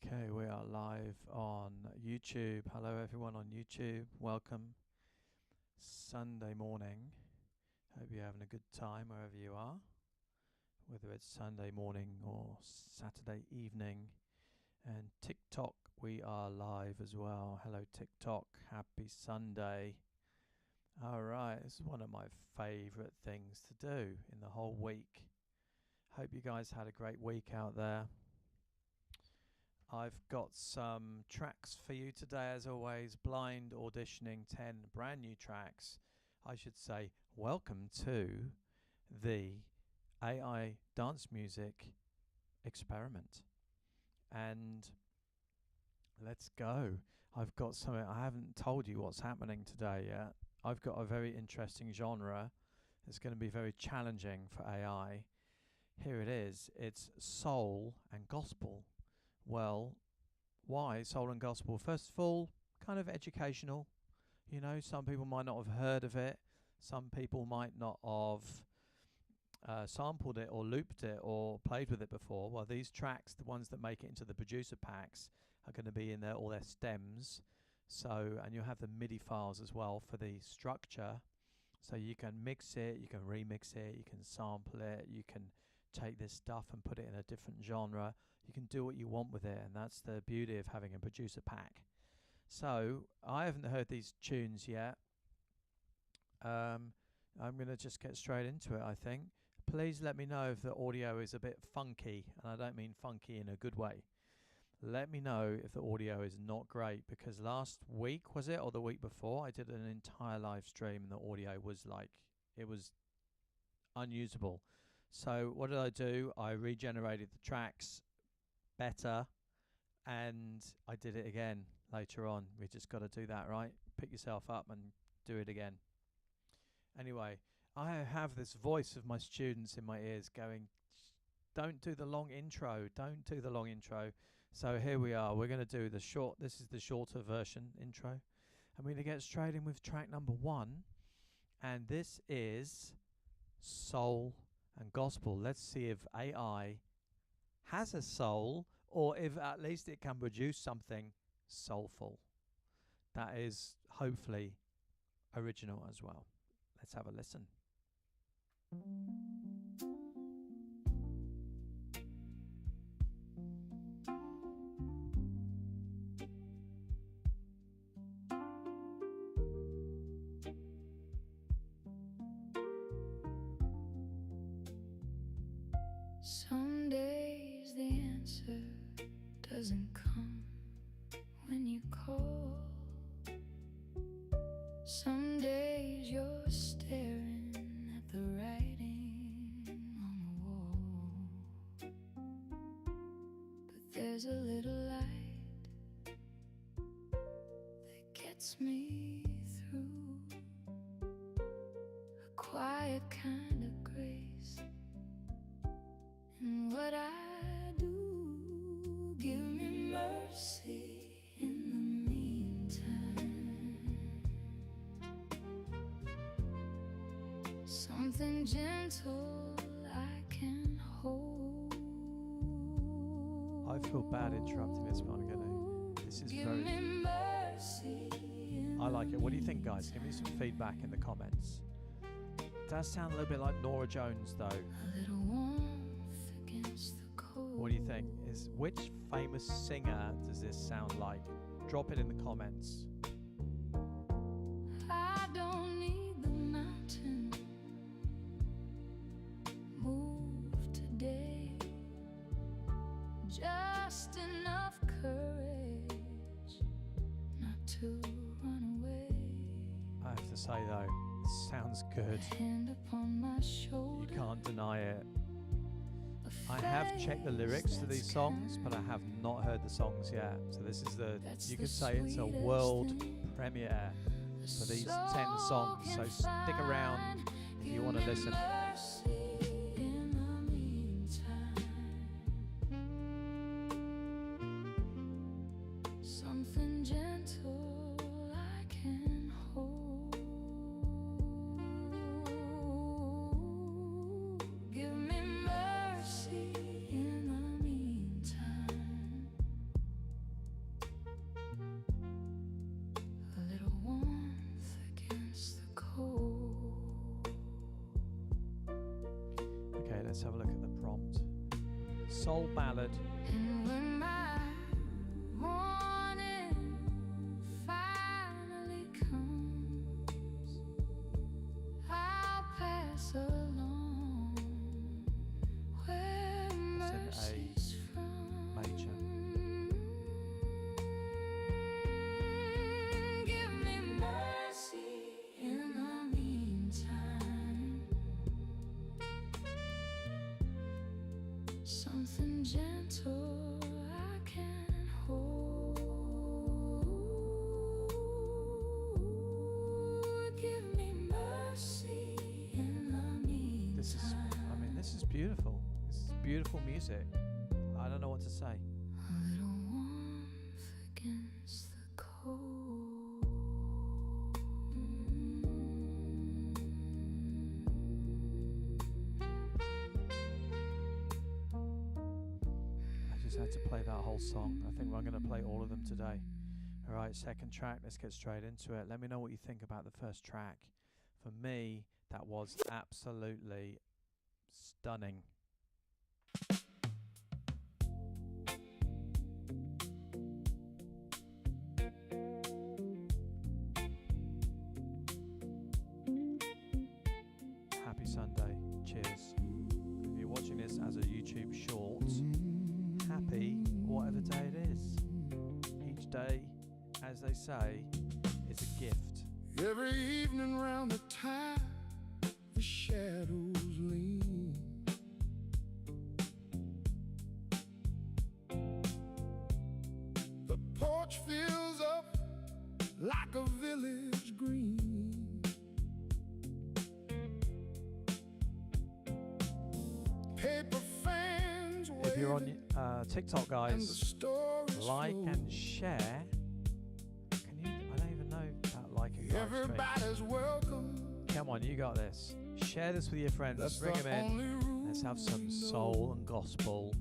Okay, we are live on YouTube. Hello everyone on YouTube. Welcome. Sunday morning. Hope you're having a good time wherever you are. Whether it's Sunday morning or Saturday evening. And TikTok, we are live as well. Hello TikTok. Happy Sunday. Alright, this is one of my favourite things to do in the whole week. Hope you guys had a great week out there. I've got some tracks for you today, as always. Blind auditioning 10 brand new tracks. I should say, welcome to the AI dance music experiment. And let's go. I've got something. I haven't told you what's happening today yet. I've got a very interesting genre. It's going to be very challenging for AI. Here it is. It's soul and gospel. Well, why soul and gospel? First of all, kind of educational. You know, some people might not have heard of it. Some people might not have sampled it or looped it or played with it before. Well, these tracks, the ones that make it into the producer packs, are going to be in there, all their stems. So, and you'll have the MIDI files as well for the structure. So you can mix it, you can remix it, you can sample it, you can take this stuff and put it in a different genre. You can do what you want with it, and that's the beauty of having a producer pack. So I haven't heard these tunes yet. I'm going to just get straight into it, I think. Please let me know if the audio is a bit funky, and I don't mean funky in a good way. Let me know if the audio is not great, because last week, was it, or the week before, I did an entire live stream and the audio was like, it was unusable. So what did I do? I regenerated the tracks better, and I did it again later on. We just got to do that, right? Pick yourself up and do it again. Anyway, I have this voice of my students in my ears going, don't do the long intro, don't do the long intro. So here we are. We're going to do the short, this is the shorter version intro. I'm going to get straight in with track number 1, and this is soul and gospel. Let's see if AI has a soul, or if at least it can produce something soulful that is hopefully original as well. Let's have a listen. Some days the answer doesn't come when you call. Some days you're staring at the writing on the wall. But there's a little light that gets me through, a quiet kind of grace. And what I do, give me mercy in the meantime. Something gentle I can hold. I feel bad interrupting this, but I'm going to. This is very. I like it. What do you think, guys? Give me some feedback in the comments. It does sound a little bit like Nora Jones, though. A little warmth against the cold. What do you think? Which famous singer does this sound like? Drop it in the comments. I don't need the mountain move today, just enough courage not to run away. I have to say though, it sounds good. Hand upon my shoulder. You can't deny it. I have checked the lyrics to these songs, but I have not heard the songs yet. So this is you could say it's a world premiere for these 10 songs. So stick around if you want to listen. Something gentle I can hold. Give me mercy in the meantime. let's have a look at the prompt. Soul ballad. And when my morning finally comes, I'll pass along where mercy's from. Major. Give me mercy in the meantime, something gentle I can hold. Give me mercy in the meantime. This is beautiful. This is beautiful music. I don't know what to say. A little warmth against the cold. I just had to play that whole song. I think I'm going to play all of them today. All right, second track. Let's get straight into it. Let me know what you think about the first track. For me, that was absolutely stunning. Happy Sunday. Cheers. If you're watching this as a YouTube short, happy whatever day it is. Each day, as they say, is a gift. Every evening round the time, the shadows lean. The porch fills up like a village green. Paper fans If you're on waving, TikTok, and the guys, stories like flow. and share. Can you? I don't even know about liking live stream. Everybody's welcome. Come on, you got this. Share this with your friends. That's Bring the them in. only rule Let's have some we know. soul and gospel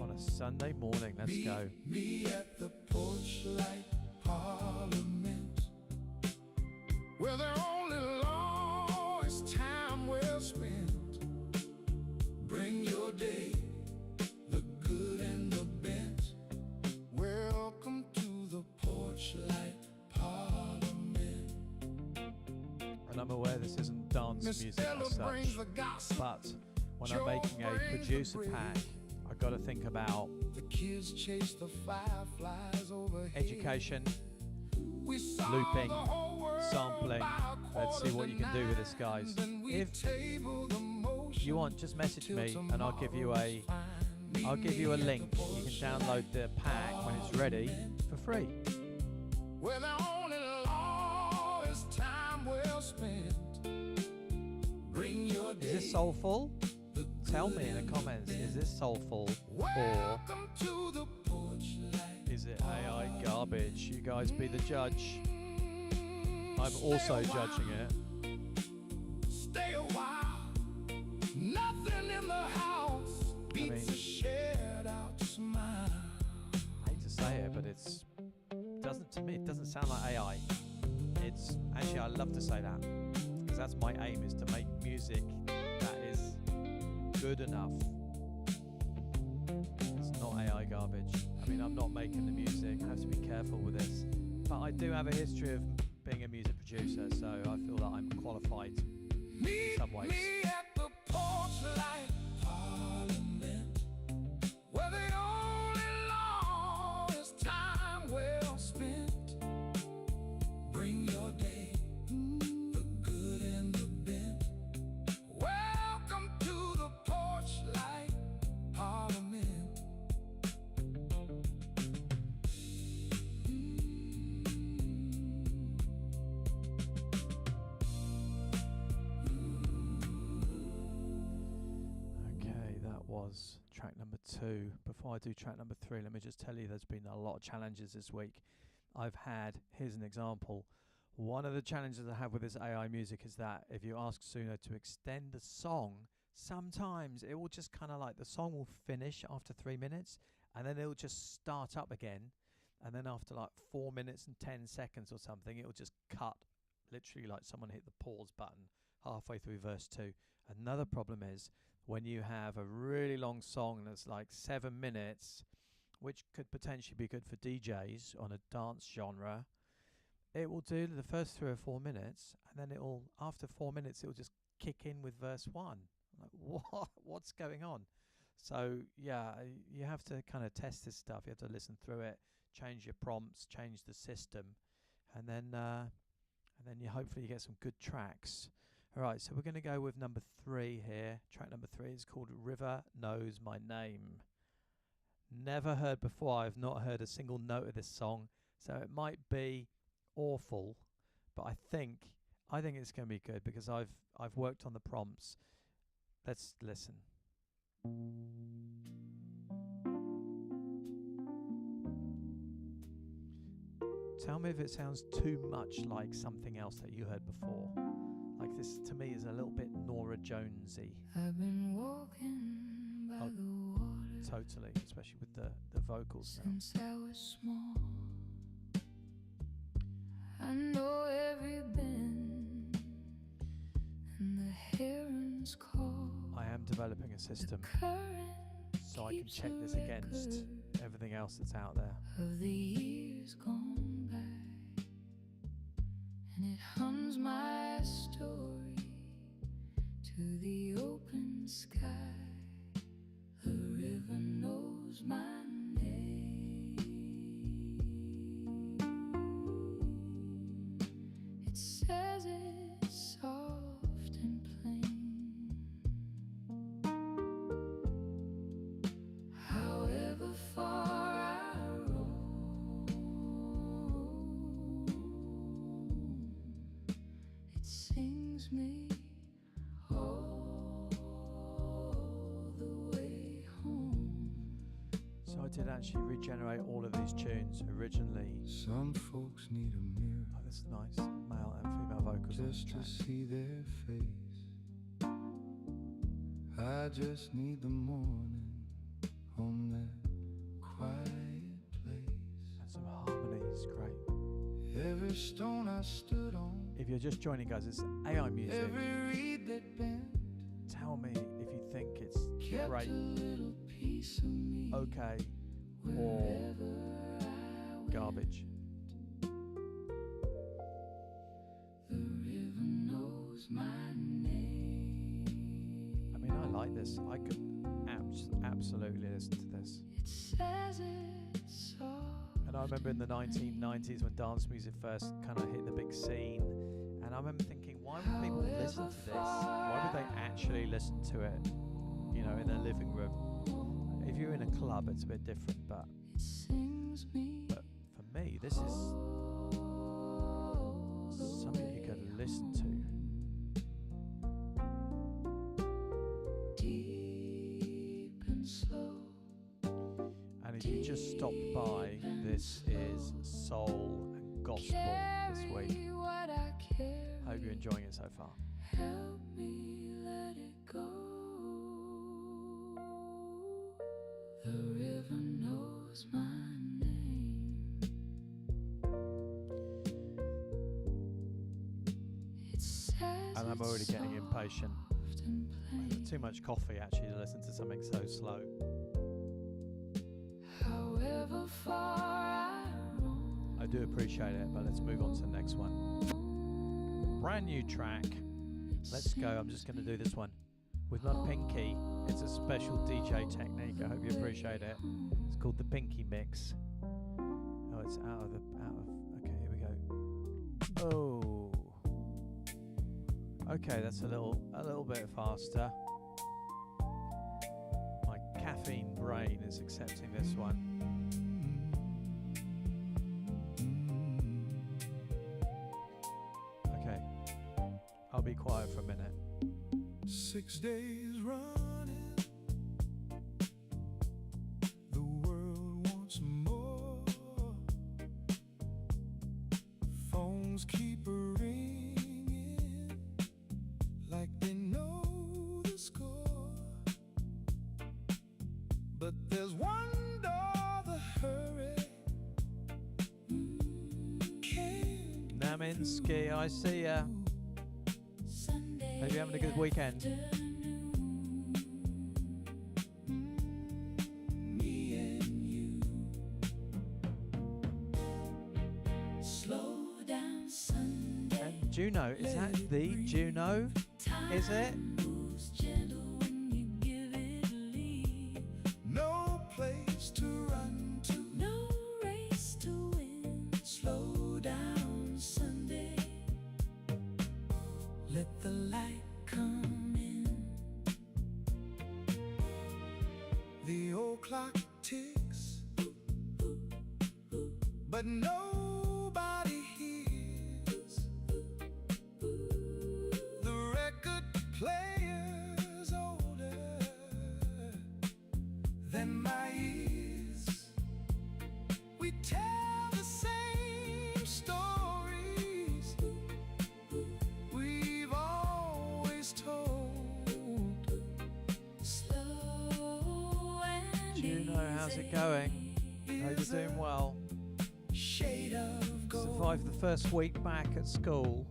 on a Sunday morning. Let's go. Me at the Porchlight Parliament, where the only law is time well spent. Bring your day, the good and the bad. Welcome to the Porchlight Parliament. And I'm aware this isn't dance Miss music Ella as brings such, the gossip. but when I'm Joe making a brings the producer bread. pack, I've got to think about The kids chase the fireflies overhead. education, We saw looping, the whole world sampling. by Let's see what you can do with this, quarter to guys. nine. Then we If table the motion you want, just message till me and I'll give you a tomorrow's I'll give you a fine. link. You can download the pack when it's ready for free. Where the only law is time well spent. Bring your Is day. this soulful? the Tell good me in and the comments, is this soulful or welcome to the Porchlight. is it AI garbage? You guys be the judge. I'm also judging it. Stay a while. Nothing in the house beats mean- a shared out smile. I hate to say it, but it doesn't sound like AI. It's actually, I love to say that because that's my aim, is to make music that is good enough. It's not AI garbage. I mean, I'm not making the music. I have to be careful with this, but I do have a history of being a music producer, so I feel that I'm qualified in some ways. Me at the Porchlight Parliament, where the only law is time well spent. Bring your day, the good and the bad. Welcome to the Porchlight Parliament. Okay, that was track number 2. Before I do track number 3, let me just tell you there's been a lot of challenges this week. I've had, here's an example. One of the challenges I have with this AI music is that if you ask Suno to extend the song, sometimes it will just kind of like the song will finish after 3 minutes and then it'll just start up again. And then after like 4 minutes and 10 seconds or something, it'll just cut, literally like someone hit the pause button halfway through verse 2. Another problem is when you have a really long song that's like 7 minutes, which could potentially be good for DJs on a dance genre. It will do the first 3 or 4 minutes, and then it'll, after 4 minutes, it'll just kick in with verse 1. Like, what's going on? So yeah, you have to kind of test this stuff. You have to listen through it, change your prompts, change the system, and then you hopefully get some good tracks. All right, so we're going to go with number 3 here. Track number 3 is called River Knows My Name. Never heard before. I've not heard a single note of this song, so it might be awful, but I think it's going to be good because I've worked on the prompts. Let's listen. Tell me if it sounds too much like something else that you heard before. Like this to me is a little bit Nora Jonesy. I've been walking by the water totally, especially with the vocals now. since I was small. I know every bend and the heron's call. I am developing a system so I can check this against everything else that's out there. Of the years gone by, and it hums my story to the open sky. The river knows my name. It says it soft and plain. However far I roam, it sings me all the way home. So I did actually regenerate all of these tunes originally. Some folks need a mirror Oh, this is nice. Male and female vocals on just the to track. see their face. I just need the morning on that quiet place. And some harmonies, great. Every stone I stood on, If you're just joining, guys, it's AI music. every reed that bent, Tell me if you think it's kept great, a little piece of me. okay, or Wherever I went. garbage. The river knows my name. I mean, I like this. I could absolutely listen to this. It says it's soft. And I remember in the 1990s when dance music first kind of hit the big scene, and I remember thinking, why would people listen to this? Why would they actually listen to it, you know, in their living room? If you're in a club, it's a bit different, but It sings me for me, this is something you could listen to. deep and slow. And if you just stopped by, this is soul and gospel this week. Carry what I carry. Hope you're enjoying it so far. Help me let it go. The river knows my name. It says And I'm already it's getting impatient. soft and I've plain. had too much coffee actually to listen to something so slow. However far I roam, I do appreciate it, but let's move on to the next one. Brand new track. Let's go. I'm just going to do this one with my pinky. It's a special DJ technique. I hope you appreciate it. It's called the Pinky Mix. Oh, it's out of. Okay, here we go. Oh. Okay, that's a little bit faster. My caffeine brain is accepting this one. Okay, I'll be quiet for a minute. 6 days running, the world wants more. Phones keep ringing like they know the score. But there's one door the hurry can't Naminsky, I see ya. Sunday Hope you're having a good weekend. Me and you. Slow down Sunday. And Juno, is that the Juno? Is it? Moves gentle when you give it leave. No place to run to. No race to win. Slow down Sunday. Let the light come in. The old clock ticks, but nobody hears. The record player's older than my ears. We tell the same stories we've always told. Slow and Juno, how's it going? Hope you're doing well. Shade of gold. Survived the first week back at school.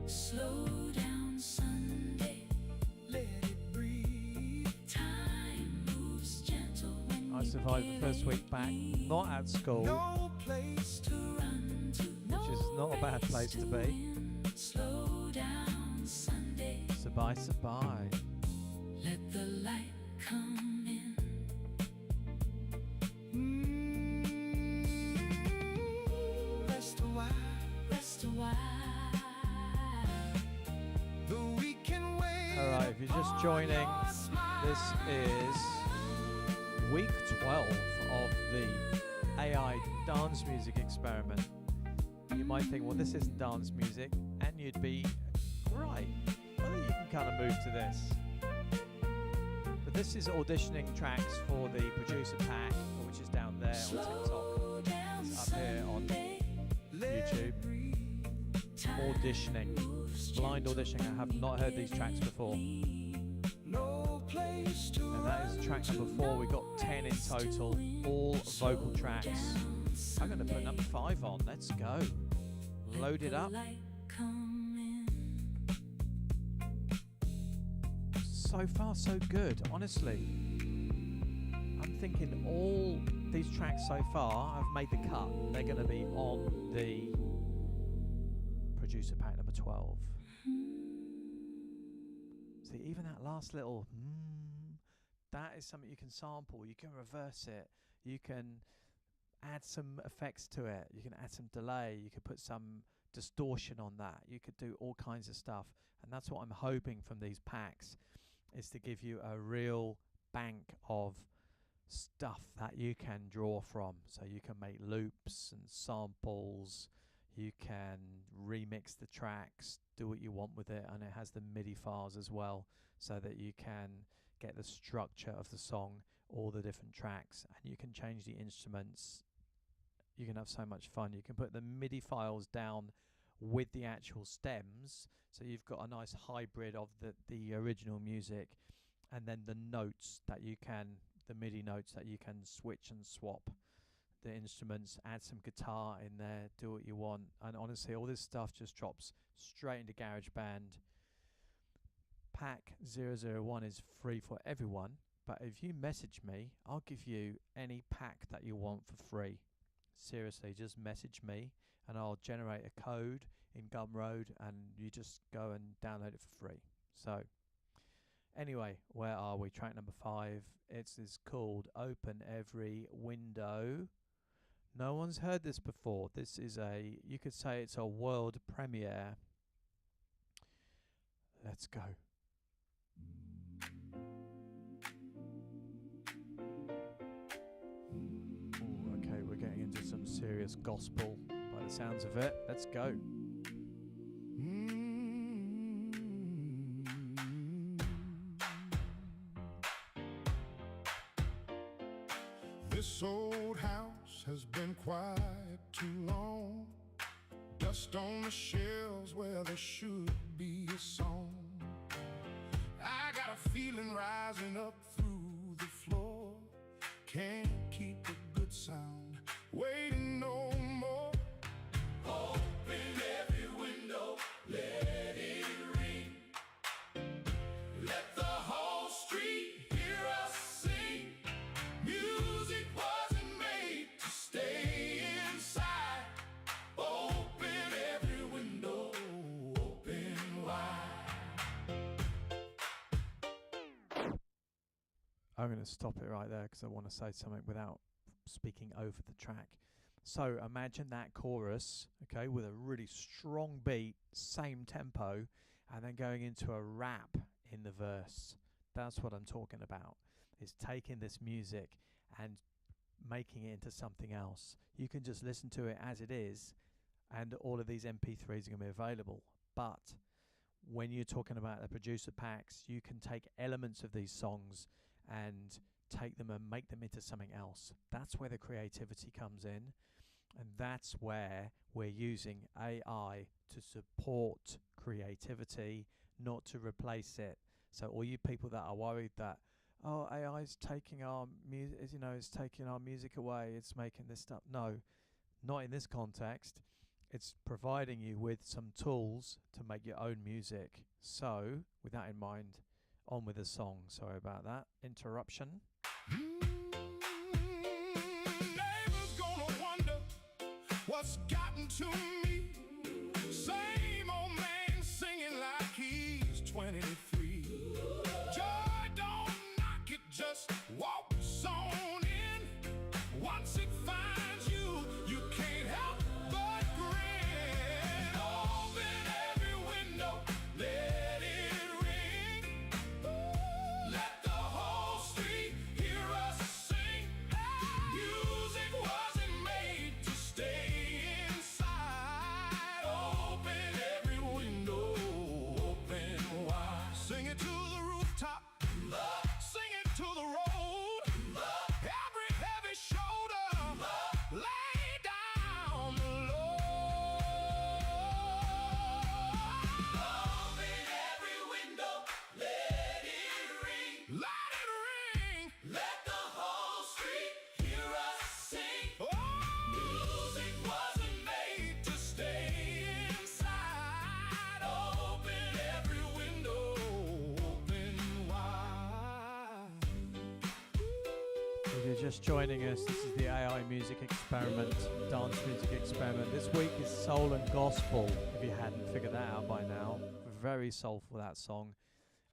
slow down Sunday. Let it breathe. Time moves gentle when I you survived the give first it week back, leave. not at school, No place to Run to which is no not a bad race place to be. win. Slow down Sunday. Sabye, sabye. Let the light come in. Rest a while. Rest a while. The weekend wait. Alright, if you're just joining, this is week 12 of the AI dance music experiment. You might think, well, this isn't dance music, and you'd be right. Well, you can kind of move to this. But this is auditioning tracks for the producer pack, which is down there on TikTok. Slow down It's up here on Sunday. YouTube. Auditioning. Blind auditioning. I have not heard these tracks before. No place to And that is track number 4. We got 10 in total, all vocal tracks. I'm going to put number 5 on. Let's go. Load it up. Light come So far, so good. Honestly, I'm thinking all these tracks so far have made the cut. They're going to be on the producer pack number 12. See, even that last little that is something you can sample. You can reverse it. You can add some effects to it. You can add some delay. You could put some distortion on that. You could do all kinds of stuff. And that's what I'm hoping from these packs, is to give you a real bank of stuff that you can draw from. So you can make loops and samples. You can remix the tracks, do what you want with it, and it has the MIDI files as well, so that you can get the structure of the song, all the different tracks, and you can change the instruments. You can have so much fun. You can put the MIDI files down with the actual stems, so you've got a nice hybrid of the original music, and then the notes that you can, the MIDI notes that you can switch and swap the instruments, add some guitar in there, do what you want. And honestly, all this stuff just drops straight into GarageBand. Pack 001 is free for everyone, but if you message me, I'll give you any pack that you want for free. Seriously, just message me and I'll generate a code in Gumroad and you just go and download it for free. So anyway, where are we? Track number 5. It's called Open Every Window. No one's heard this before. This is you could say it's a world premiere. Let's go. Ooh, okay, we're getting into some serious gospel by the sounds of it. Let's go. This old house has been quiet too long. Dust on the shelves where there should be a song. I got a feeling rising up through the floor. Can't keep a good sound waiting no more. Open every window, let it ring. I'm going to stop it right there because I want to say something without speaking over the track. So imagine that chorus, okay, with a really strong beat, same tempo, and then going into a rap in the verse. That's what I'm talking about. Is taking this music and making it into something else. You can just listen to it as it is, and all of these MP3s are going to be available. But when you're talking about the producer packs, you can take elements of these songs and take them and make them into something else. That's where the creativity comes in, and that's where we're using AI to support creativity, not to replace it. So all you people that are worried that, oh, AI is taking our music, it's taking our music away, it's making this stuff. No, not in this context. It's providing you with some tools to make your own music. So, with that in mind, on with the song. Sorry about that interruption. Neighbors gonna wonder what's gotten to me. Same old man singing like he's 23. Joy don't knock, it just walks on in. Once it finds you, you can't help but grin. Open every window, let it ring. Let the whole street hear us sing. Music wasn't made to stay inside. Open every window, open wide. Sing it to the rooftop, sing it to the road. Every heavy shoulder, lay down the load. Open every window, let it ring. Let it ring. Let the whole street hear us sing. Music wasn't made to stay inside. Open every window, open wide. If you're just joining us, this is the AI music experiment, dance music experiment. This week is soul and gospel, if you hadn't figured that out by now. Very soulful, that song.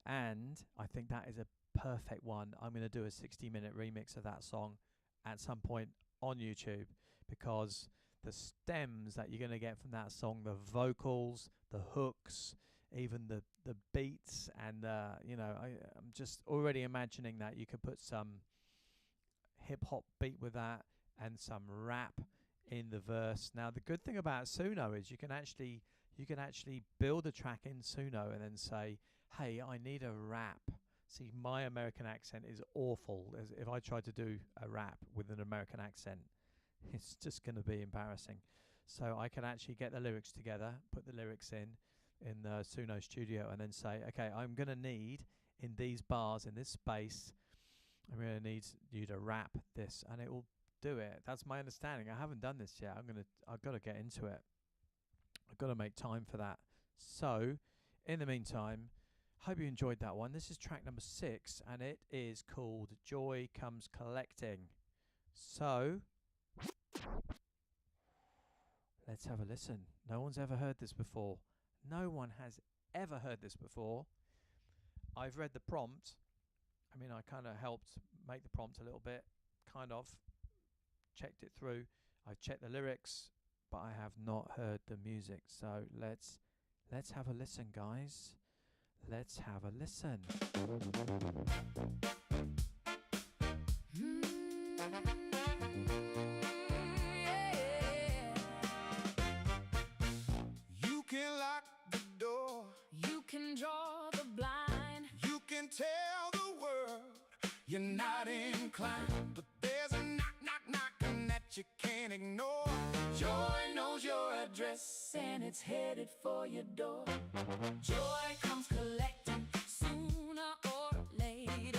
And I think that is a perfect one. I'm going to do a 60-minute remix of that song at some point on YouTube, because the stems that you're going to get from that song, the vocals, the hooks, even the beats, and I'm just already imagining that you could put some hip hop beat with that and some rap in the verse. Now the good thing about Suno is you can actually build a track in Suno and then say, hey, I need a rap. See, my American accent is awful. As if I try to do a rap with an American accent, it's just going to be embarrassing. So I can actually get the lyrics together, put the lyrics in the Suno studio, and then say, okay, I'm going to need in these bars, in this space, I'm going to need you to rap this, and it will do it. That's my understanding. I haven't done this yet. I've got to get into it. I've got to make time for that. So, in the meantime, hope you enjoyed that one. This is track number 6, and it is called Joy Comes Collecting. So, let's have a listen. No one's ever heard this before. No one has ever heard this before. I've read the prompt. I mean, I kind of helped make the prompt a little bit, kind of checked it through. I've checked the lyrics, but I have not heard the music. So let's have a listen, guys. Let's have a listen. You can lock the door, You can draw the blind. you can tell the world you're not inclined, but there's a knock, knock, knocking that you can't ignore. Joy knows your address and it's headed for your door. Joy comes collecting sooner or later.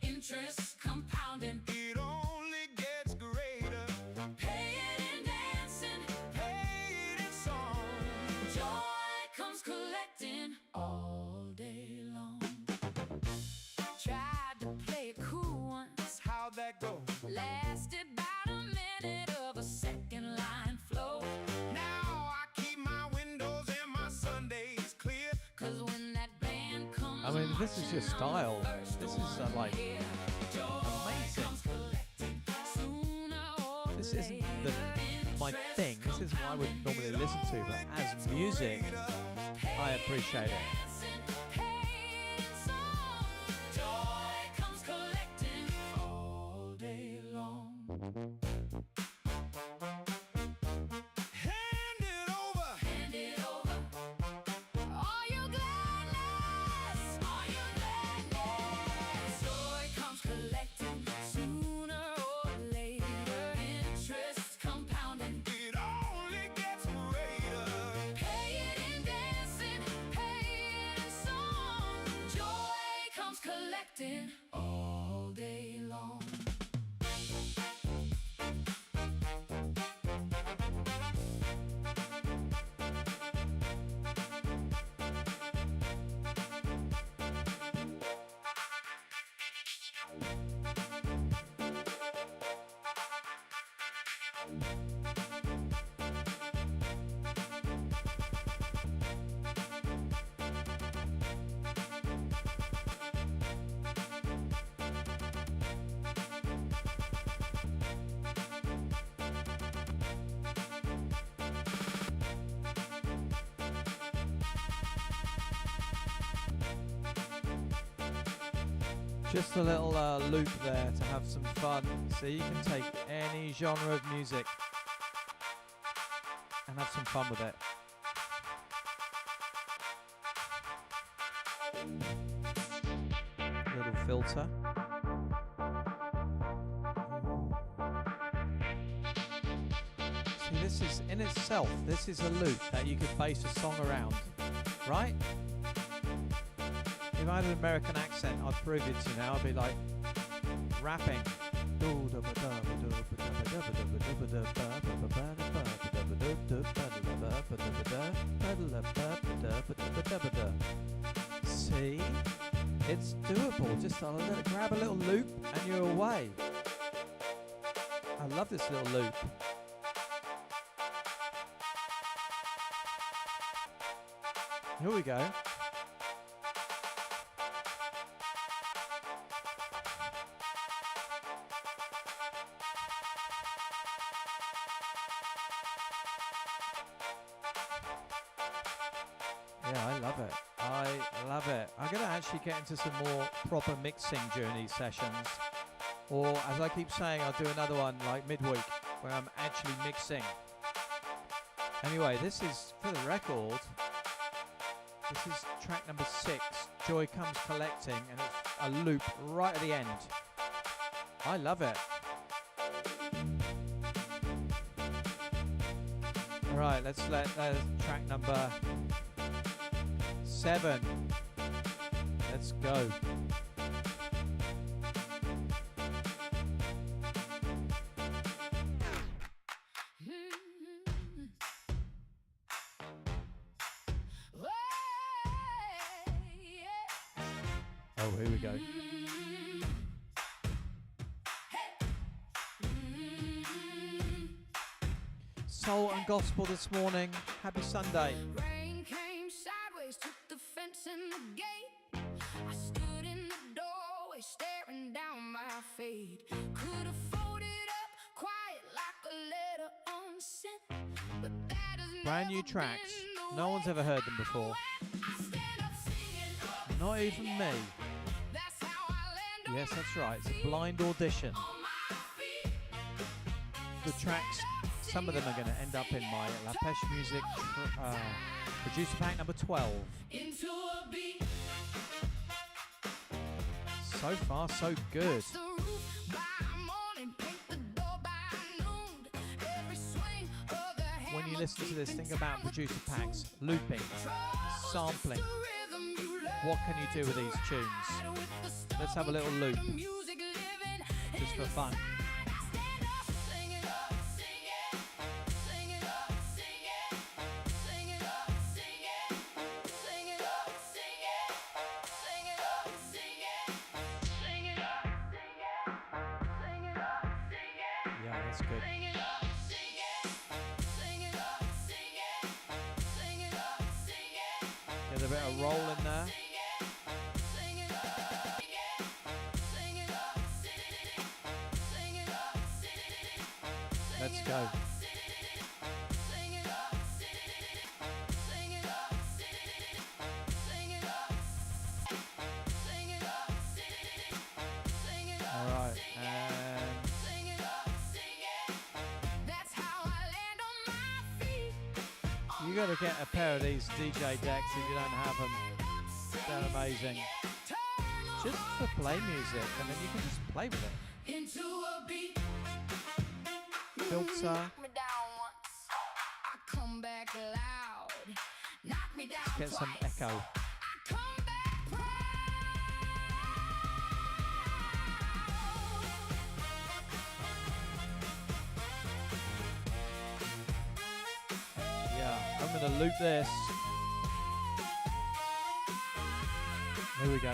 Interest compounding, It only gets greater, paying and dancing. paid in song. Joy comes collecting all day long. Tried to play it cool once, How'd that go? lasted about a minute of a second line flow. Now I keep my windows and my Sundays clear. 'Cause when that band comes, I mean, this is your marching on style. the first This is one like here, Joy this isn't my thing. This isn't what I would normally listen to, but as music, I appreciate it. All day long. Just a little loop there to have some fun. So you can take any genre of music and have some fun with it. Little filter. See, this is in itself, this is a loop that you could base a song around, right? If I had an American accent, I'd prove it to you now. I'd be like rapping. See? It's doable. Just grab a little loop and you're away. I love this little loop. Here we go. Yeah, I love it. I love it. I'm going to actually get into some more proper mixing during these sessions. Or, as I keep saying, I'll do another one like midweek where I'm actually mixing. Anyway, this is, for the record, this is track number 6, Joy Comes Collecting, and it's a loop right at the end. I love it. Alright, let's let track number 7. Let's go. Oh, here we go. Soul and gospel this morning. Happy Sunday. Rain came sideways, took the fence and the gate. I stood in the doorway, staring down my fate. Could have folded up quiet like a letter unsent, but that is Brand new tracks. No one's ever heard them before. Not even me. Yes, that's right. It's a blind audition. The tracks, some of them are going to end up in my Lapeche Music producer pack number 12. So far, so good. When you listen to this, think about producer packs, looping, sampling. What can you do with these tunes? Let's have a little loop, just for fun. Yeah, that's good. Get a bit of roll in there. Let's go. All right, and you got to get a pair of these DJ decks if you don't have them. They're amazing. Just for play music, and then you can just play with it. Filter. Let's get some echo. Yeah, I'm going to loop this. Here we go.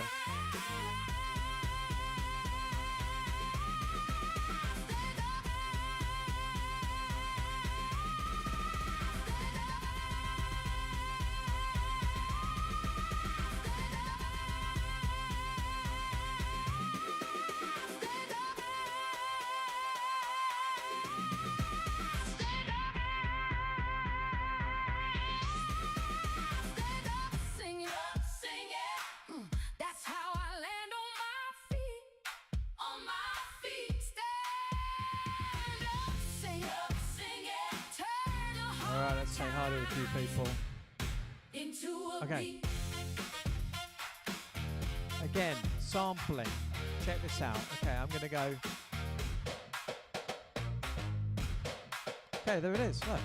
Alright, let's say hi to a few people. Okay. Again, sampling. Check this out. Okay, I'm going to go. Okay, there it is. Look.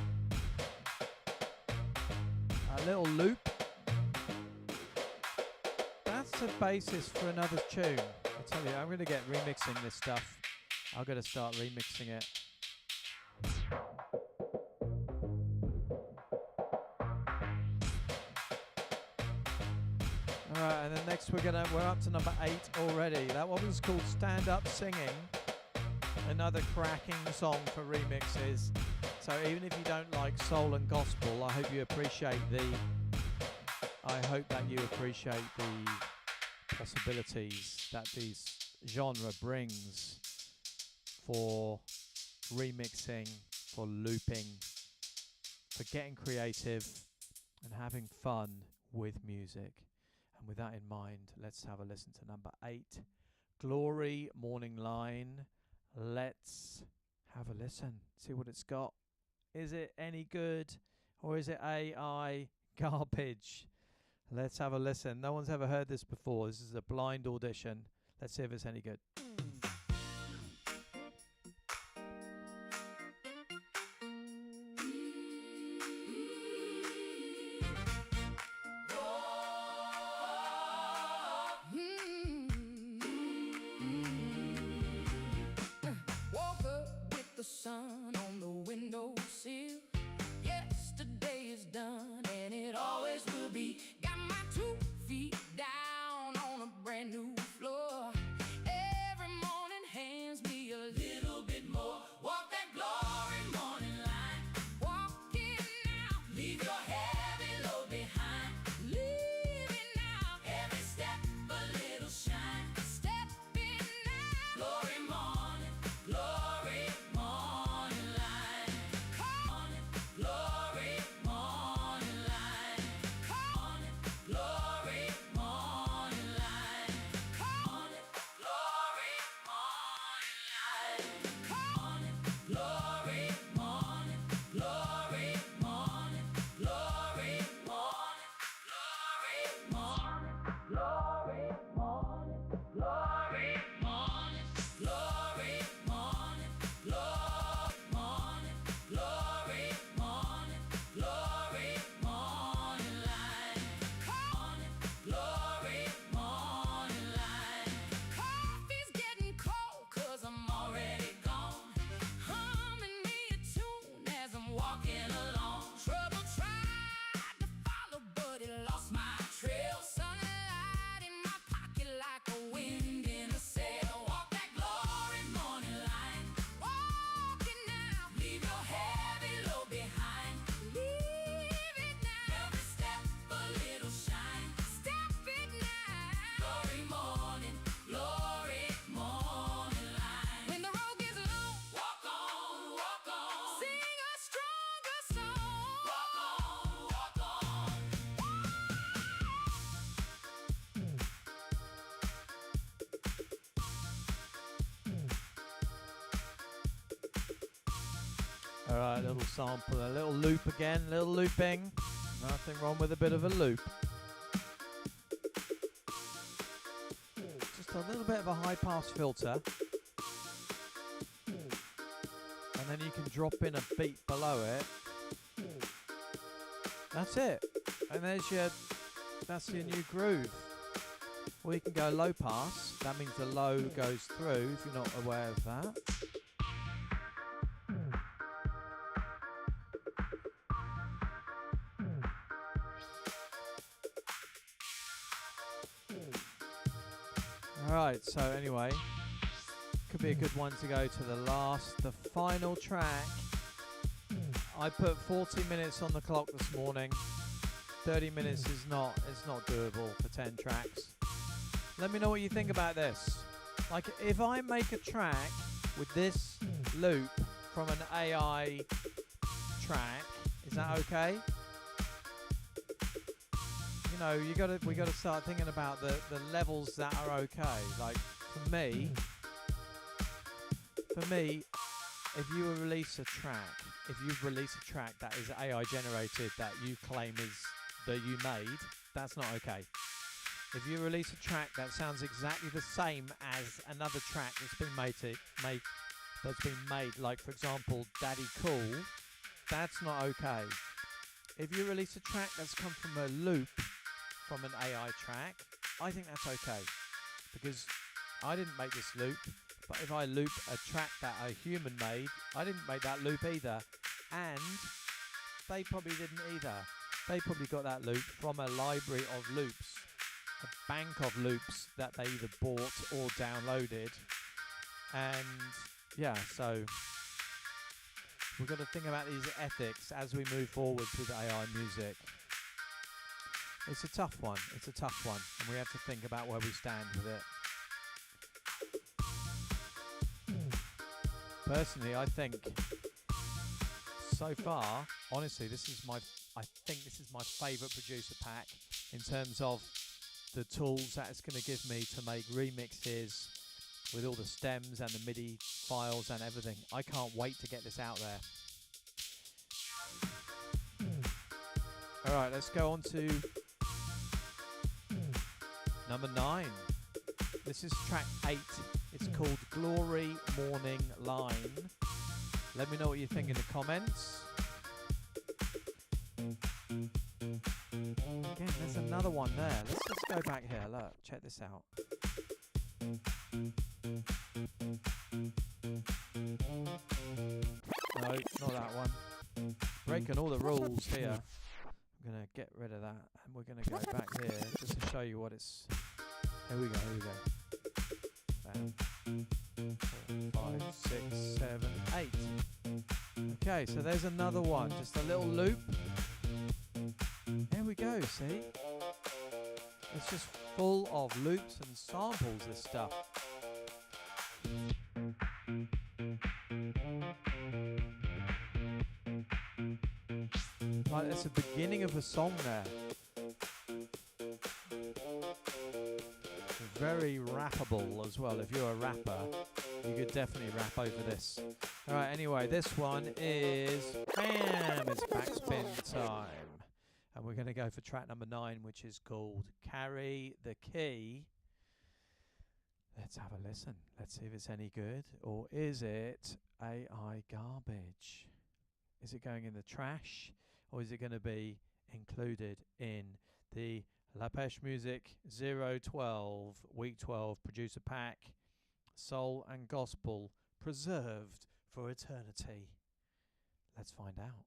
A little loop. That's the basis for another tune. I tell you, I'm going to get remixing this stuff. I'm going to start remixing it. Alright, and then next we're up to number 8 already. That one was called Stand Up Singing. Another cracking song for remixes. So even if you don't like soul and gospel, I hope that you appreciate the possibilities that this genre brings for remixing, for looping, for getting creative and having fun with music. And with that in mind, let's have a listen to number 8, Glory Morning Line. Let's have a listen, see what it's got. Is it any good or is it AI garbage? Let's have a listen. No one's ever heard this before. This is a blind audition. Let's see if it's any good. Sun on the windowsill. Yesterday is done and it always will be. Got my 2 feet down on a brand new floor. Every morning hands me a little bit more. Walk that glory morning line. Walk it now. Leave your heavy load behind. Leave it now. Every step a little shine. Step in now. Glory morning, glory morning line. Come on it, glory morning line. Come on it, glory morning line. Alright, little sample, a little loop again, little looping. Nothing wrong with a bit of a loop. Just a little bit of a high pass filter. And then you can drop in a beat below it. That's it. And that's your new groove. Or you can go low pass. That means the low goes through if you're not aware of that. Alright, so anyway, could be a good one to go to the final track. I put 40 minutes on the clock this morning. 30 minutes is not doable for 10 tracks. Let me know what you think about this. Like, if I make a track with this loop from an AI track, is that okay? You know, we gotta start thinking about the levels that are okay. Like, for me, if you release a track that is AI generated that you claim is that you made, that's not okay. If you release a track that sounds exactly the same as another track that's been made, like for example Daddy Cool, that's not okay. If you release a track that's come from a loop from an AI track, I think that's okay, because I didn't make this loop. But if I loop a track that a human made, I didn't make that loop either, and they probably didn't either. They probably got that loop from a library of loops, a bank of loops that they either bought or downloaded. And yeah, so we've got to think about these ethics as we move forward with AI music. It's a tough one, and we have to think about where we stand with it. Personally, I think so far, honestly, I think this is my favourite producer pack in terms of the tools that it's going to give me to make remixes with all the stems and the MIDI files and everything. I can't wait to get this out there. Alright, let's go on to number 9. This is track 8. It's called Glory Morning Line. Let me know what you think in the comments. Again, there's another one there. Let's just go back here. Look, check this out. No, not that one. Breaking all the rules here. I'm going to get rid of that, and we're going to go back here just to show you what it's... Here we go. Bam. 4, 5, 6, 7, 8. Okay, so there's another one. Just a little loop. There we go, see? It's just full of loops and samples, this stuff. Like, it's the beginning of a song there. Very rappable as well. If you're a rapper, you could definitely rap over this. Alright, anyway, this one is... Bam! It's backspin time. And we're going to go for track number 9, which is called Carry the Key. Let's have a listen. Let's see if it's any good. Or is it AI garbage? Is it going in the trash? Or is it going to be included in the Lapeche Music 012 Week 12 Producer Pack, Soul and Gospel, preserved for eternity? Let's find out.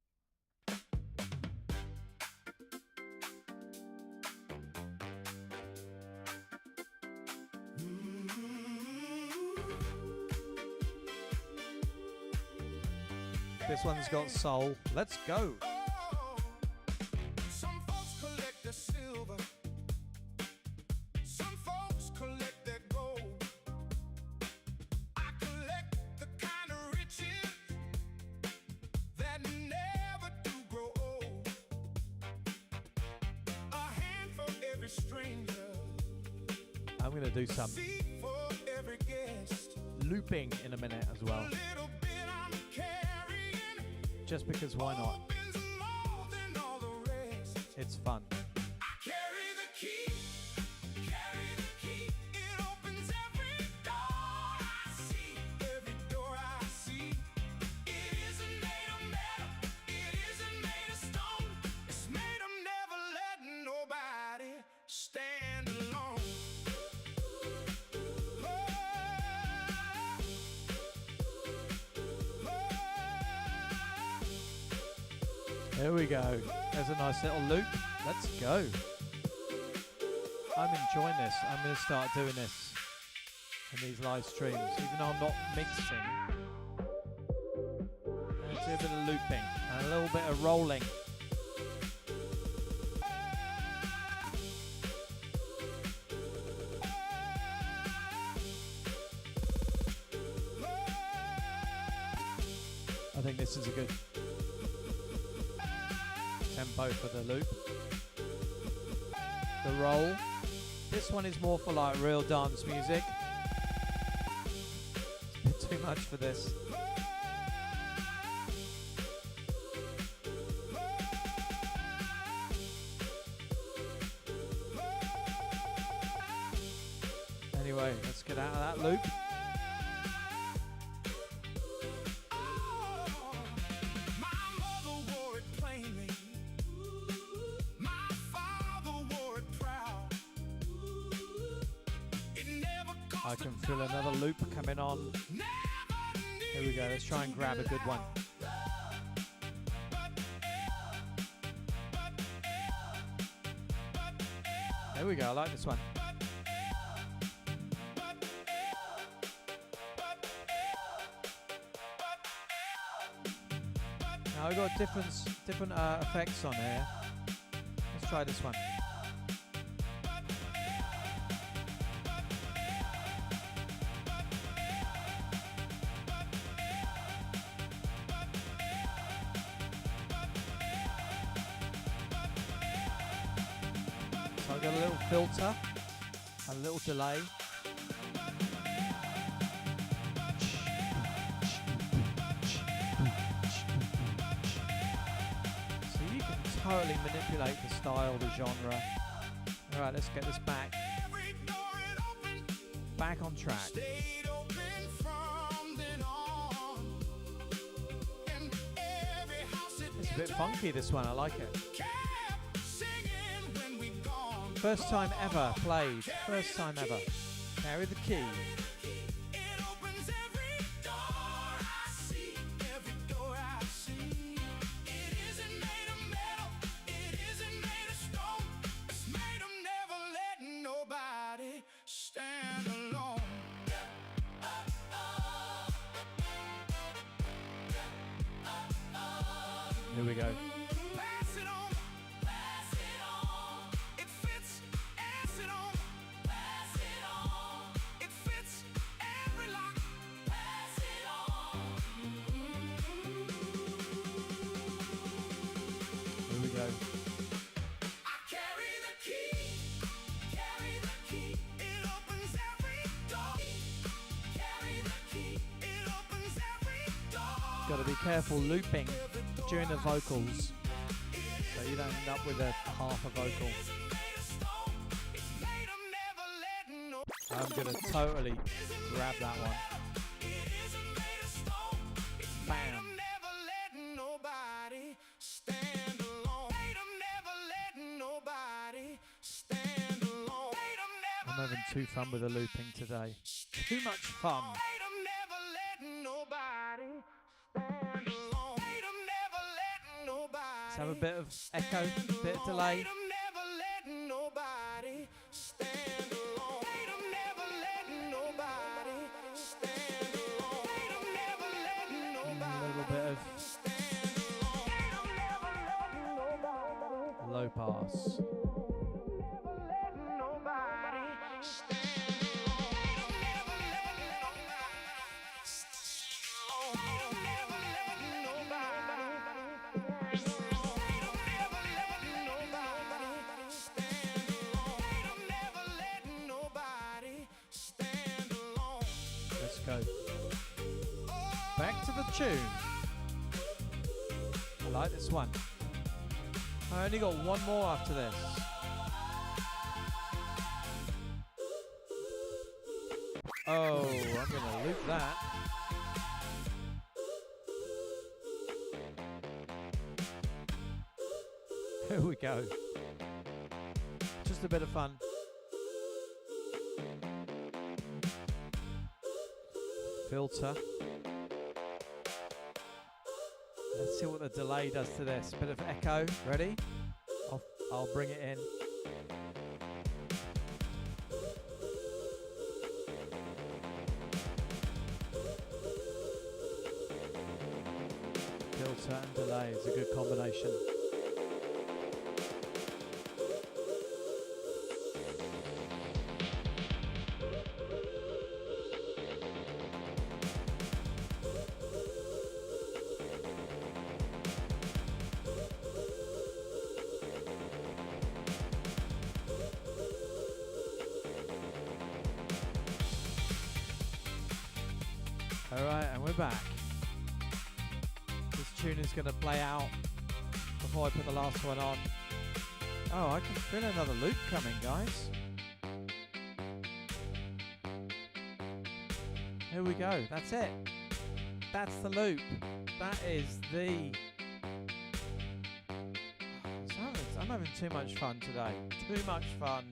This one's got soul. Let's go. Some folks collect the silver, some folks collect their gold. I collect the kind of riches that never do grow old. A hand for every stranger, I'm going to do some seat for every guest. looping in a minute as well. A little bit I'm carrying, just because why not? It's fun. There we go. There's a nice little loop. Let's go. I'm enjoying this. I'm going to start doing this in these live streams, even though I'm not mixing. I'm going to do a bit of looping and a little bit of rolling. I think this is a good tempo for the loop. The roll. This one is more for like real dance music. It's a bit too much for this. Anyway, let's get out of that loop. I can feel another loop coming on. Here we go, let's try and grab a good one. There we go, I like this one. Now we've got different effects on here. Let's try this one. So I've got a little filter, a little delay. So you can totally manipulate the style, the genre. Alright, let's get this back. Back on track. It's a bit funky, this one, I like it. First time ever played. First time ever. Carry the key. Here we go. Got to be careful looping during the vocals so you don't end up with a half a vocal. I'm going to totally grab that one. Bam. I'm having too fun with the looping today. Too much fun. Let's have a bit of echo, a bit of delay. A little bit of low pass. Let's go. Back to the tune. like this one. I only got one more after this. Oh, I'm gonna loop that. Here we go. Just a bit of fun. Filter. Let's see what the delay does to this. Bit of echo. Ready? I'll bring it in. Filter and delay is a good combination. Alright, and we're back. This tune is going to play out before I put the last one on. Oh, I can feel another loop coming, guys. Here we go. That's it. That's the loop. That is the... I'm having too much fun today. Too much fun.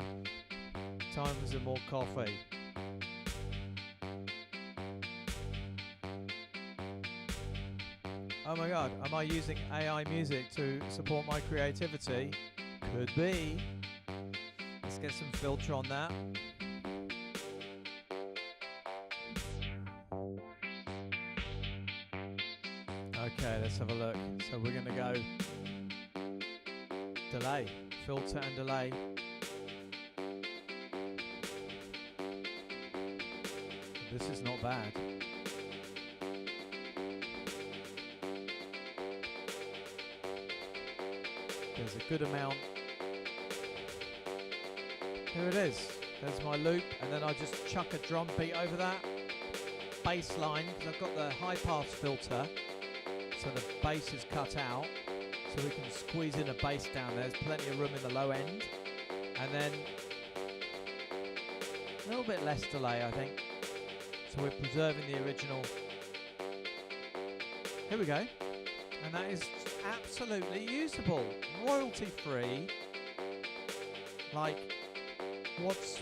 Time for some more coffee. Oh my god, am I using AI music to support my creativity? Could be. Let's get some filter on that. Okay, let's have a look. So we're going to go delay, filter and delay. This is not bad. There's a good amount. Here it is. There's my loop, and then I just chuck a drum beat over that. Bass line, because I've got the high pass filter, so the bass is cut out, so we can squeeze in a bass down there. There's plenty of room in the low end. And then a little bit less delay, I think. So we're preserving the original. Here we go. And that is absolutely usable, royalty free. Like, what's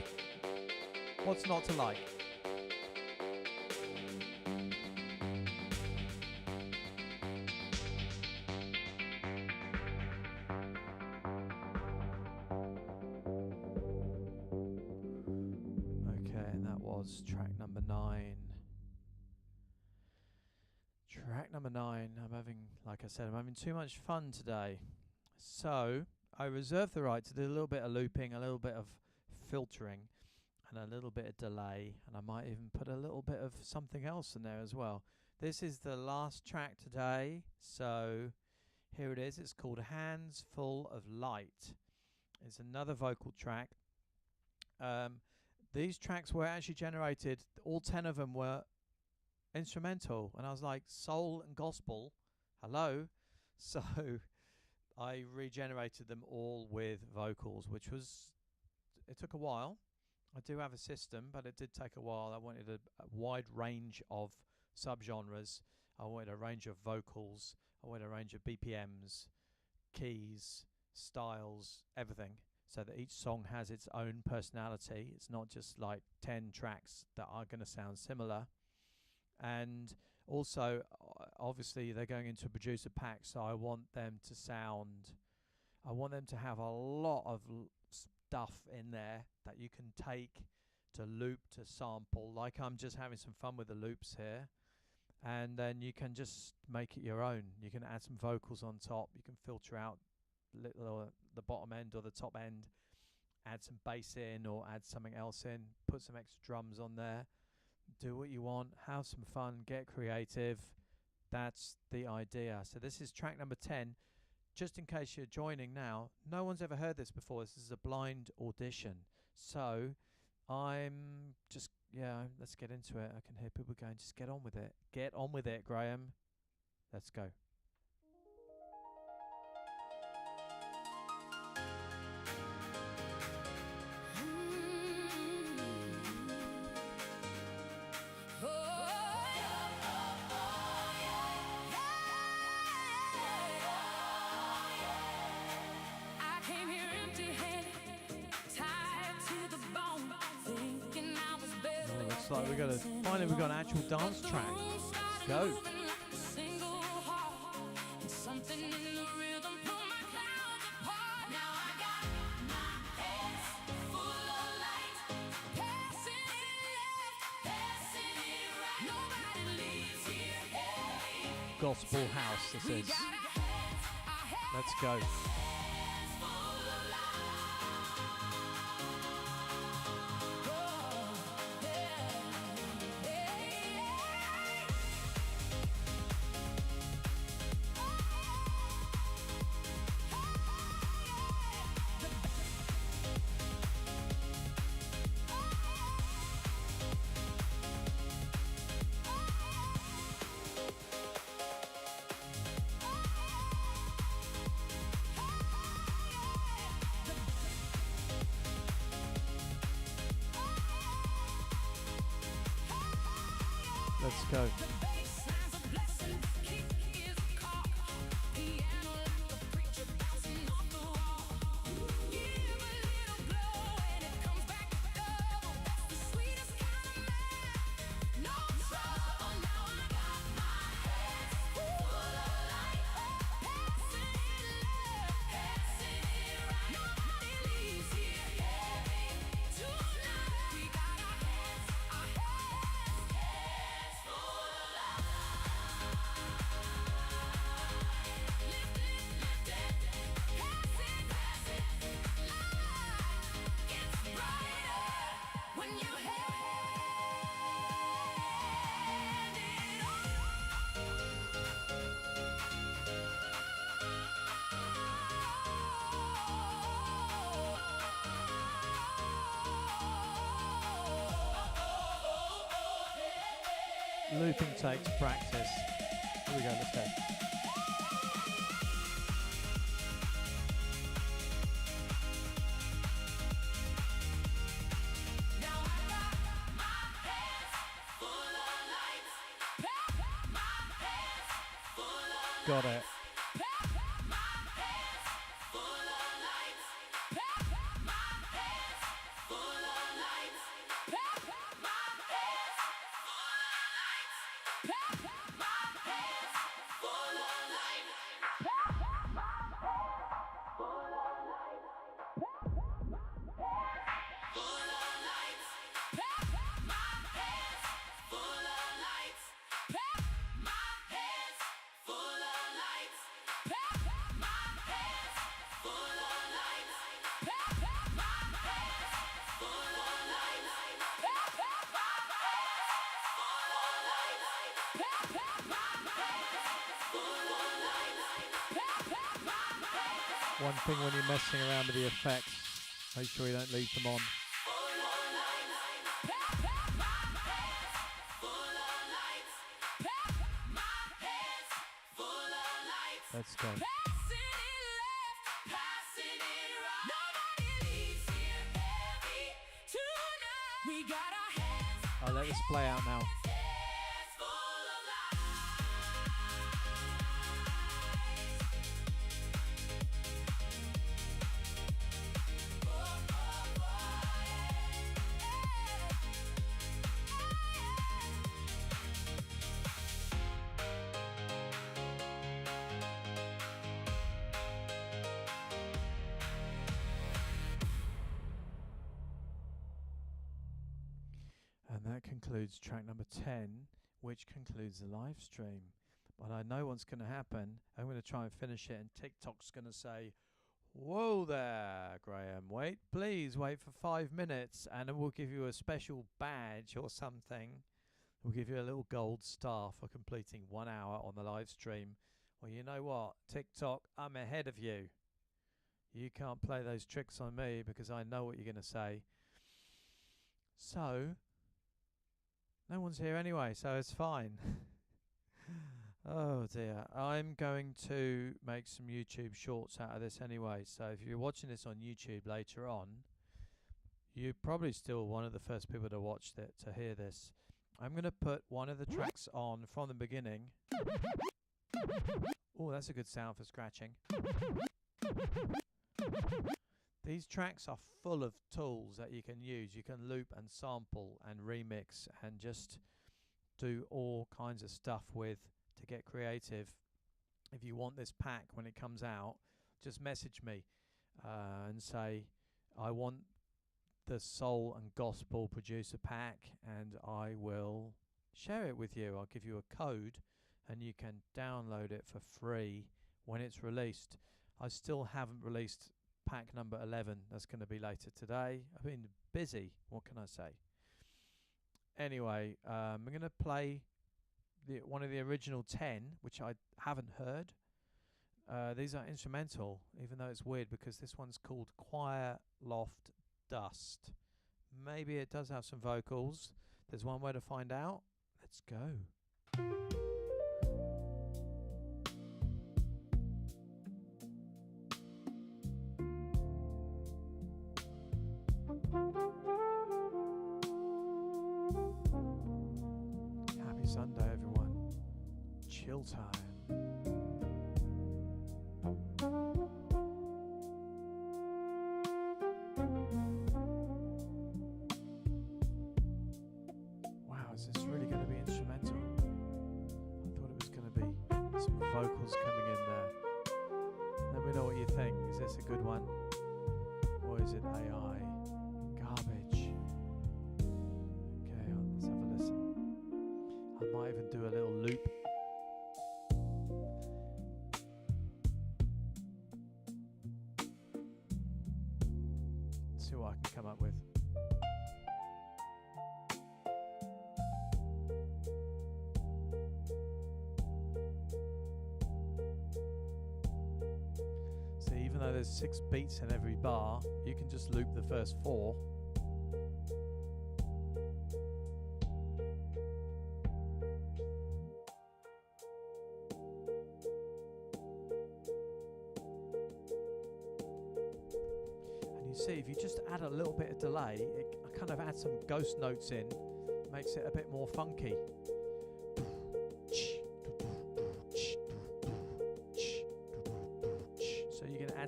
not to like? Okay, and that was track number 9. Track number 9, like I said, I'm having too much fun today. So, I reserve the right to do a little bit of looping, a little bit of filtering, and a little bit of delay, and I might even put a little bit of something else in there as well. This is the last track today, so here it is. It's called Hands Full of Light. It's another vocal track. These tracks were actually generated, all 10 of them were instrumental, and I was like, soul and gospel, hello. So I regenerated them all with vocals, which was, it took a while. I do have a system, but it did take a while. I wanted a wide range of subgenres. I wanted a range of vocals. I wanted a range of BPMs, keys, styles, everything, so that each song has its own personality. It's not just like 10 tracks that are going to sound similar. And also, obviously, they're going into a producer pack, so I want them to have a lot of stuff in there that you can take to loop, to sample. Like, I'm just having some fun with the loops here. And then you can just make it your own. You can add some vocals on top. You can filter out the bottom end or the top end, add some bass in or add something else in, put some extra drums on there. Do what you want, have some fun, get creative. That's the idea. So this is track number 10. Just in case you're joining now, no one's ever heard this before. This is a blind audition. So I'm just, let's get into it. I can hear people going, just get on with it. Get on with it, Graham. Let's go. like we're gonna finally we've got an actual dance track. Let's go. Gospel house, this is. Let's go. Let's go. Looping takes practice. Here we go, let's go. Got it. One thing when you're messing around with the effects, make sure you don't leave them on. Let's go. I'll let this play out now. And that concludes track number 10, which concludes the live stream. But I know what's going to happen. I'm going to try and finish it, and TikTok's going to say, "Whoa there, Graham, please wait for 5 minutes, and we'll give you a special badge or something. We'll give you a little gold star for completing 1 hour on the live stream." Well, you know what, TikTok, I'm ahead of you. You can't play those tricks on me because I know what you're going to say. So, no one's here anyway, so it's fine. Oh dear. I'm going to make some YouTube shorts out of this anyway, so if you're watching this on YouTube later on, you're probably still one of the first people to watch it, to hear this. I'm going to put one of the tracks on from the beginning. Oh, that's a good sound for scratching. These tracks are full of tools that you can use. You can loop and sample and remix and just do all kinds of stuff with to get creative. If you want this pack when it comes out, just message me and say, I want the soul and gospel producer pack, and I will share it with you. I'll give you a code and you can download it for free when it's released. I still haven't released pack number 11. That's going to be later today. I've been busy, what can I say? Anyway, I'm going to play one of the original 10, which I haven't heard. These are instrumental, even though it's weird because this one's called Choir Loft Dust. Maybe it does have some vocals. There's one way to find out. Let's go. Happy Sunday, everyone. Chill time. Vocals coming in there. Let me know what you think. Is this a good one? Or is it AI? Garbage. Okay, let's have a listen. I might even do a little loop. Let's see what I can come up with. There's 6 beats in every bar, you can just loop the first 4. And you see, if you just add a little bit of delay, it kind of adds some ghost notes in, makes it a bit more funky.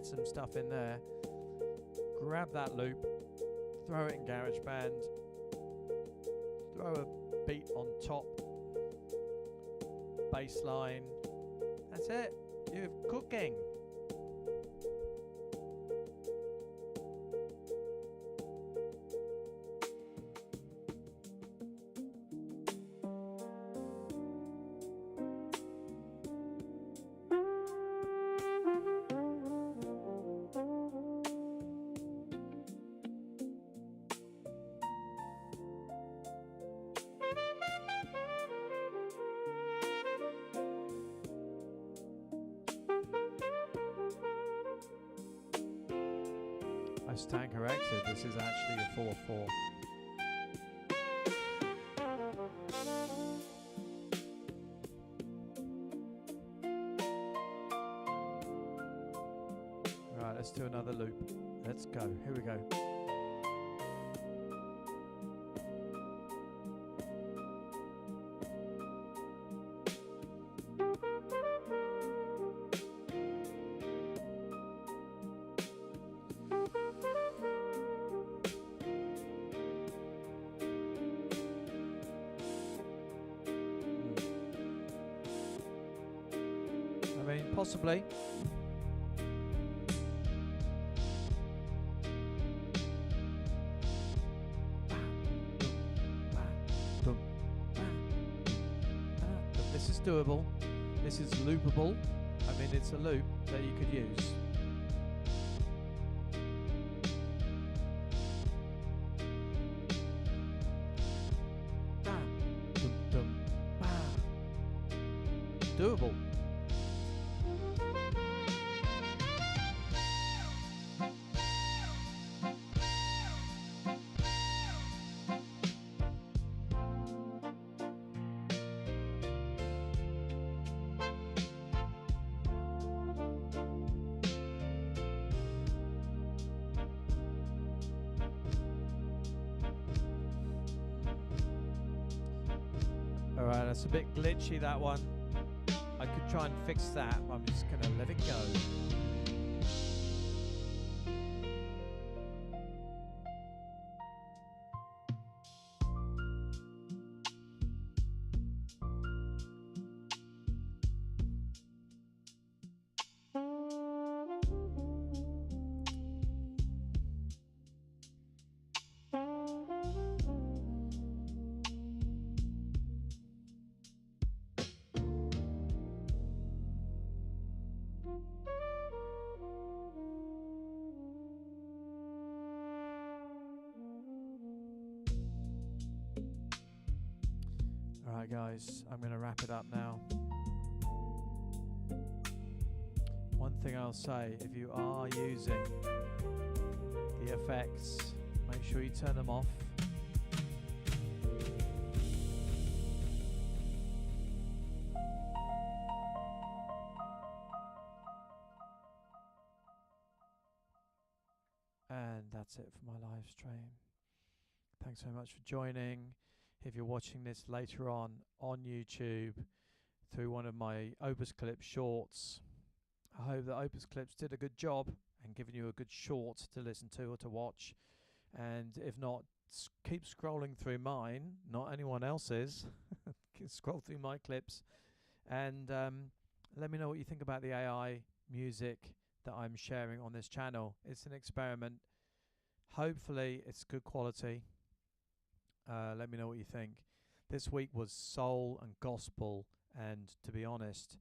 Some stuff in there, grab that loop, throw it in GarageBand, throw a beat on top, bass line, that's it, you're cooking. I stand corrected, this is actually a 4/4. Right, let's do another loop. Let's go, here we go. Possibly. This is doable. This is loopable. I mean, it's a loop that you could use. Doable. Alright, that's a bit glitchy, that one. I could try and fix that, but I'm just gonna let it go. Alright guys, I'm going to wrap it up now. One thing I'll say, if you are using the effects, make sure you turn them off. And that's it for my live stream. Thanks so much for joining. If you're watching this later on YouTube through one of my Opus Clips shorts, I hope that Opus Clips did a good job and given you a good short to listen to or to watch. And if not, keep scrolling through mine, not anyone else's. Scroll through my clips and let me know what you think about the AI music that I'm sharing on this channel. It's an experiment. Hopefully it's good quality. Let me know what you think. This week was soul and gospel, and to be honest,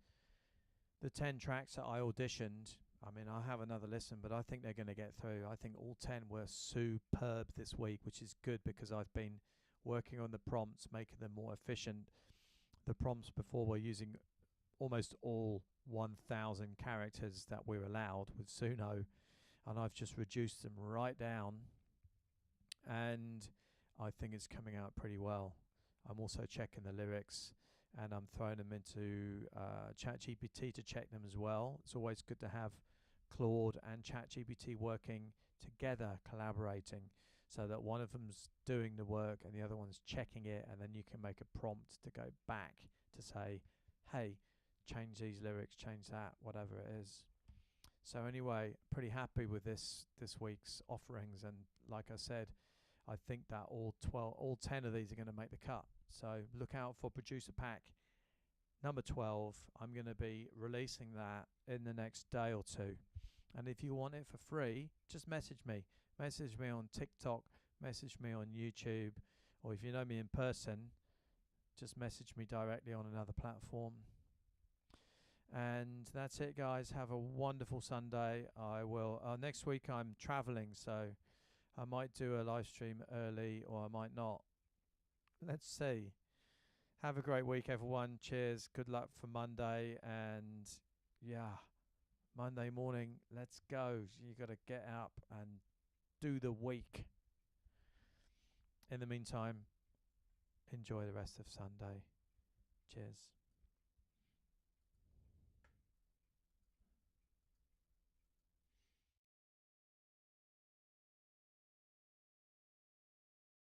the 10 tracks that I auditioned, I mean, I'll have another listen, but I think they're going to get through. I think all 10 were superb this week, which is good because I've been working on the prompts, making them more efficient. The prompts before were using almost all 1,000 characters that we're allowed with Suno, and I've just reduced them right down, and I think it's coming out pretty well. I'm also checking the lyrics, and I'm throwing them into ChatGPT to check them as well. It's always good to have Claude and ChatGPT working together, collaborating, so that one of them's doing the work and the other one's checking it, and then you can make a prompt to go back to say, hey, change these lyrics, change that, whatever it is. So anyway, pretty happy with this week's offerings, and like I said, I think that all 10 of these are going to make the cut. So look out for producer pack number 12. I'm going to be releasing that in the next day or two. And if you want it for free, just message me. Message me on TikTok, message me on YouTube, or if you know me in person, just message me directly on another platform. And that's it, guys. Have a wonderful Sunday. I will next week I'm traveling, so I might do a live stream early or I might not. Let's see. Have a great week, everyone. Cheers. Good luck for Monday. And yeah, Monday morning, let's go. You got to get up and do the week. In the meantime, enjoy the rest of Sunday. Cheers.